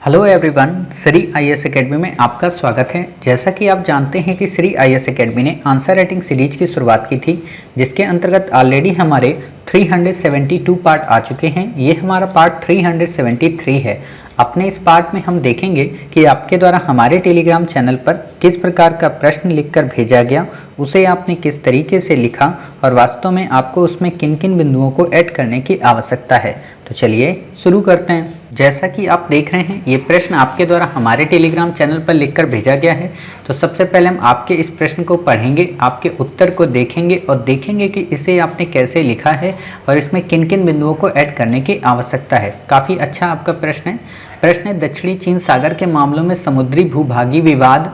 Hello everyone, Shri IAS academy में आपका स्वागत है। जैसा कि आप जानते हैं कि श्री आईएएस एकेडमी ने आंसर राइटिंग सीरीज की शुरुआत की थी, जिसके अंतर्गत ऑलरेडी हमारे 372 पार्ट आ चुके हैं। ये हमारा पार्ट 373 है। अपने इस पार्ट में हम देखेंगे कि आपके द्वारा हमारे टेलीग्राम चैनल पर किस प्रकार का प्रश्न लिखकर भेजा गया, उसे आपने किस तरीके से लिखा और वास्तव में आपको उसमें किन किन बिंदुओं को ऐड करने की आवश्यकता है। तो चलिए शुरू करते हैं। जैसा कि आप देख रहे हैं, ये प्रश्न आपके द्वारा हमारे टेलीग्राम चैनल पर लिखकर भेजा गया है। तो सबसे पहले हम आपके इस प्रश्न को पढ़ेंगे, आपके उत्तर को देखेंगे और देखेंगे कि इसे आपने कैसे लिखा है और इसमें किन किन बिंदुओं को ऐड करने की आवश्यकता है। काफ़ी अच्छा आपका प्रश्न है। प्रश्न है, दक्षिणी चीन सागर के मामलों में समुद्री भूभागी विवाद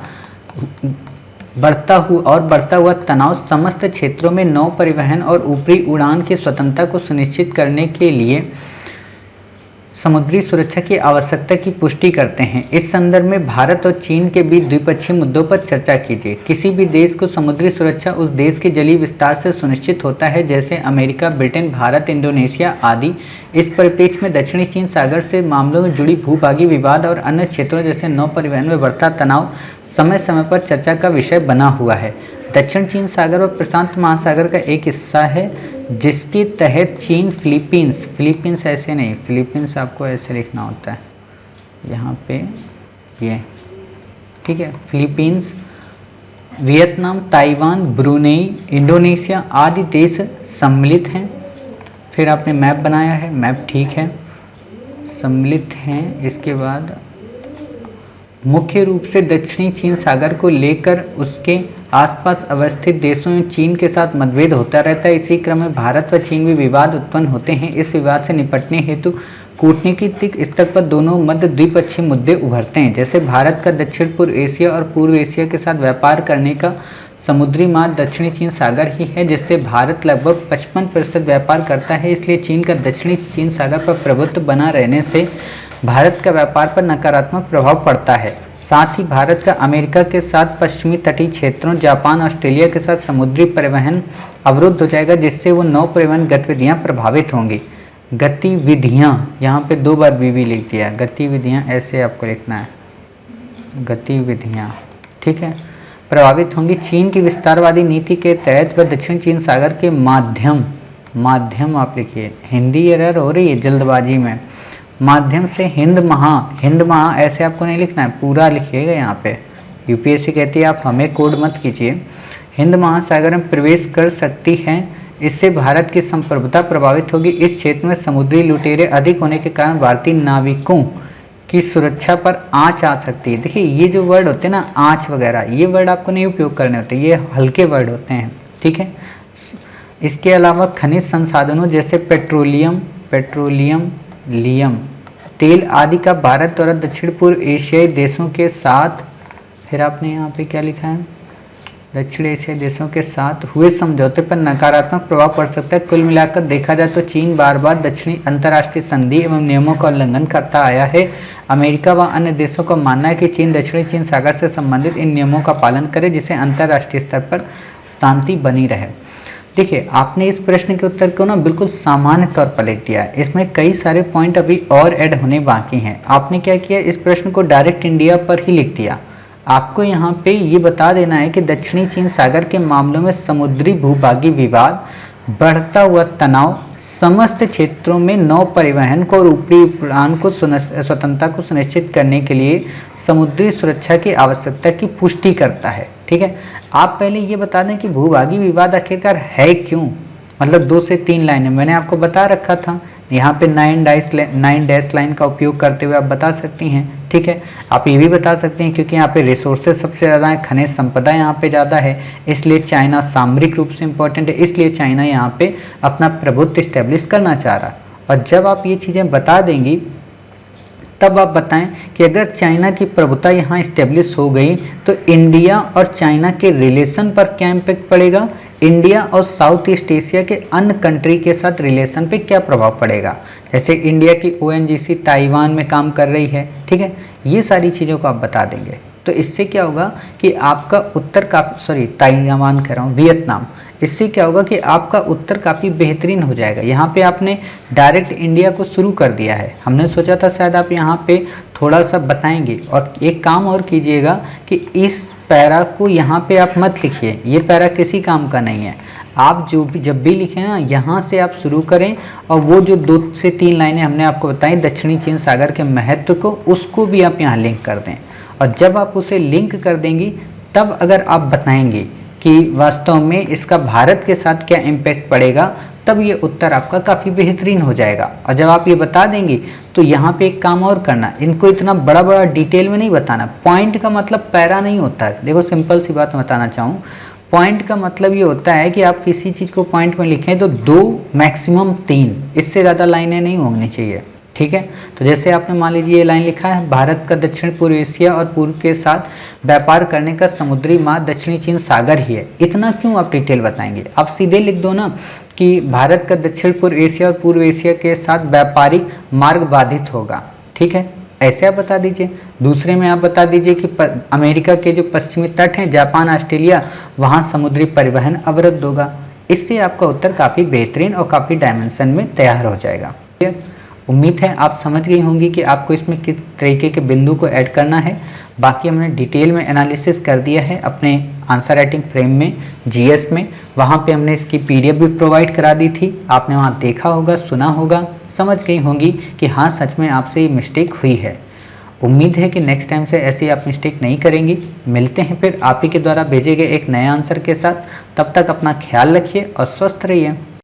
बढ़ता हुआ तनाव समस्त क्षेत्रों में नौ परिवहन और ऊपरी उड़ान की स्वतंत्रता को सुनिश्चित करने के लिए समुद्री सुरक्षा की आवश्यकता की पुष्टि करते हैं। इस संदर्भ में भारत और चीन के बीच द्विपक्षीय मुद्दों पर चर्चा कीजिए। किसी भी देश को समुद्री सुरक्षा उस देश के जलीय विस्तार से सुनिश्चित होता है, जैसे अमेरिका, ब्रिटेन, भारत, इंडोनेशिया आदि। इस परिप्रेक्ष्य में दक्षिणी चीन सागर से मामलों में जुड़ी भूभागी विवाद और अन्य क्षेत्रों जैसे नौ परिवहन में बढ़ता तनाव समय समय पर चर्चा का विषय बना हुआ है। दक्षिण चीन सागर और प्रशांत महासागर का एक हिस्सा है, जिसके तहत चीन फिलीपींस ऐसे नहीं, फिलीपींस आपको ऐसे लिखना होता है यहाँ पे, ये ठीक है। Philippines, Vietnam, Taiwan, Brunei, Indonesia आदि देश सम्मिलित हैं। फिर आपने मैप बनाया है, मैप ठीक है, सम्मिलित हैं। इसके बाद मुख्य रूप से दक्षिणी चीन सागर को लेकर उसके आसपास अवस्थित देशों में चीन के साथ मतभेद होता रहता है। इसी क्रम में भारत व चीन में विवाद उत्पन्न होते हैं। इस विवाद से निपटने हेतु कूटनीतिक स्तर पर दोनों मध्य द्विपक्षीय मुद्दे उभरते हैं, जैसे भारत का दक्षिण पूर्व एशिया और पूर्व एशिया के साथ व्यापार करने का समुद्री मार्ग दक्षिणी चीन सागर ही है, जिससे भारत लगभग 55% व्यापार करता है। इसलिए चीन का दक्षिणी चीन सागर पर प्रभुत्व बना रहने से भारत का व्यापार पर नकारात्मक प्रभाव पड़ता है। साथ ही भारत का अमेरिका के साथ पश्चिमी तटीय क्षेत्रों, जापान, ऑस्ट्रेलिया के साथ समुद्री परिवहन अवरुद्ध हो जाएगा, जिससे वो नौ परिवहन गतिविधियां प्रभावित होंगी। गतिविधियां यहाँ पे 2 बार बीवी लिख दिया, गतिविधियां ऐसे आपको लिखना है, गतिविधियां ठीक है, प्रभावित होंगी। चीन की विस्तारवादी नीति के तहत वह दक्षिण चीन सागर के माध्यम आप लिखिए, हिंदी एरर हो रही है जल्दबाजी में, माध्यम से हिंद महा ऐसे आपको नहीं लिखना है, पूरा लिखिएगा। यहाँ पे यूपीएससी कहती है आप हमें कोड मत कीजिए। हिंद महासागर में प्रवेश कर सकती है, इससे भारत की संप्रभुता प्रभावित होगी। इस क्षेत्र में समुद्री लुटेरे अधिक होने के कारण भारतीय नाविकों की सुरक्षा पर आँच आ सकती है। देखिए ये जो वर्ड होते हैं ना, आँच वगैरह, ये वर्ड आपको नहीं उपयोग करने होते, ये हल्के वर्ड होते हैं, ठीक है। इसके अलावा खनिज संसाधनों जैसे पेट्रोलियम, लियम, तेल आदि का भारत द्वारा दक्षिण पूर्व एशियाई देशों के साथ, फिर आपने यहाँ पे क्या लिखा है, दक्षिण एशियाई देशों के साथ हुए समझौते पर नकारात्मक प्रभाव पड़ सकता है। कुल मिलाकर देखा जाए तो चीन बार बार दक्षिणी अंतर्राष्ट्रीय संधि एवं नियमों का उल्लंघन करता आया है। अमेरिका व अन्य देशों का मानना है कि चीन दक्षिणी चीन सागर से संबंधित इन नियमों का पालन करे, जिससे अंतर्राष्ट्रीय स्तर पर शांति बनी रहे। देखिए आपने इस प्रश्न के उत्तर को ना बिल्कुल सामान्य तौर पर लिख दिया है, इसमें कई सारे पॉइंट अभी और ऐड होने बाकी हैं। आपने क्या किया, इस प्रश्न को डायरेक्ट इंडिया पर ही लिख दिया। आपको यहाँ पे ये बता देना है कि दक्षिणी चीन सागर के मामलों में समुद्री भूभागी विवाद, बढ़ता हुआ तनाव समस्त क्षेत्रों में नौ परिवहन को और ऊपरी उड़ान को स्वतंत्रता को सुनिश्चित करने के लिए समुद्री सुरक्षा की आवश्यकता की पुष्टि करता है, ठीक है। आप पहले ये बता दें कि भूभागी विवाद आखिरकार है क्यों, मतलब 2 से 3 लाइनें मैंने आपको बता रखा था। यहाँ पे 9 डैश लाइन का उपयोग करते हुए आप बता सकती हैं, ठीक है। आप ये भी बता सकते हैं क्योंकि यहाँ पे रिसोर्सेज सबसे ज़्यादा है, खनिज संपदा यहाँ पे ज़्यादा है, इसलिए चाइना सामरिक रूप से इम्पोर्टेंट है, इसलिए चाइना यहाँ पे अपना प्रभुत्व इस्टेब्लिश करना चाह रहा है। और जब आप ये चीज़ें बता देंगी तब आप बताएं कि अगर चाइना की प्रभुता यहाँ इस्टेब्लिश हो गई तो इंडिया और चाइना के रिलेशन पर क्या इम्पैक्ट पड़ेगा, इंडिया और साउथ ईस्ट एशिया के अन्य कंट्री के साथ रिलेशन पे क्या प्रभाव पड़ेगा। जैसे इंडिया की ओएनजीसी ताइवान में काम कर रही है, ठीक है, ये सारी चीज़ों को आप बता देंगे। तो इससे क्या होगा कि आपका उत्तर काफ़ी, ताइवान कह रहा हूँ, वियतनाम, इससे क्या होगा कि आपका उत्तर काफ़ी बेहतरीन हो जाएगा। यहाँ पे आपने डायरेक्ट इंडिया को शुरू कर दिया है, हमने सोचा था शायद आप यहाँ पे थोड़ा सा बताएंगे। और एक काम और कीजिएगा कि इस पैरा को यहाँ पे आप मत लिखिए, ये पैरा किसी काम का नहीं है। आप जो भी जब भी लिखें ना, यहाँ से आप शुरू करें और वो जो 2 से 3 लाइनें हमने आपको बताई दक्षिणी चीन सागर के महत्व को, उसको भी आप यहाँ लिंक कर दें। और जब आप उसे लिंक कर देंगी तब अगर आप बताएंगे कि वास्तव में इसका भारत के साथ क्या इम्पैक्ट पड़ेगा, तब ये उत्तर आपका काफ़ी बेहतरीन हो जाएगा। और जब आप ये बता देंगे तो यहाँ पे एक काम और करना, इनको इतना बड़ा बड़ा डिटेल में नहीं बताना। पॉइंट का मतलब पैरा नहीं होता है। देखो सिंपल सी बात बताना चाहूँ, पॉइंट का मतलब ये होता है कि आप किसी चीज़ को पॉइंट में लिखें तो 2 मैक्सिमम 3, इससे ज़्यादा लाइनें नहीं होनी चाहिए। ठीक है, तो जैसे आपने मान लीजिए ये लाइन लिखा है, भारत का दक्षिण पूर्व एशिया और पूर्व के साथ व्यापार करने का समुद्री मार्ग दक्षिणी चीन सागर ही है। इतना क्यों आप डिटेल बताएंगे, आप सीधे लिख दो ना कि भारत का दक्षिण पूर्व एशिया और पूर्व एशिया के साथ व्यापारिक मार्ग बाधित होगा। ठीक है, ऐसे आप बता दीजिए। दूसरे में आप बता दीजिए कि अमेरिका के जो पश्चिमी तट हैं, जापान, ऑस्ट्रेलिया, वहाँ समुद्री परिवहन अवरुद्ध होगा। इससे आपका उत्तर काफ़ी बेहतरीन और काफ़ी डायमेंशन में तैयार हो जाएगा। उम्मीद है आप समझ गई होंगी कि आपको इसमें किस तरीके के बिंदु को ऐड करना है। बाकी हमने डिटेल में एनालिसिस कर दिया है अपने आंसर राइटिंग फ्रेम में, जीएस में। वहाँ पे हमने इसकी पीडीएफ भी प्रोवाइड करा दी थी, आपने वहाँ देखा होगा, सुना होगा, समझ गई होंगी कि हाँ सच में आपसे ये मिस्टेक हुई है। उम्मीद है कि नेक्स्ट टाइम से ऐसी आप मिस्टेक नहीं करेंगी। मिलते हैं फिर आप ही के द्वारा भेजे गए एक नए आंसर के साथ। तब तक अपना ख्याल रखिए और स्वस्थ रहिए।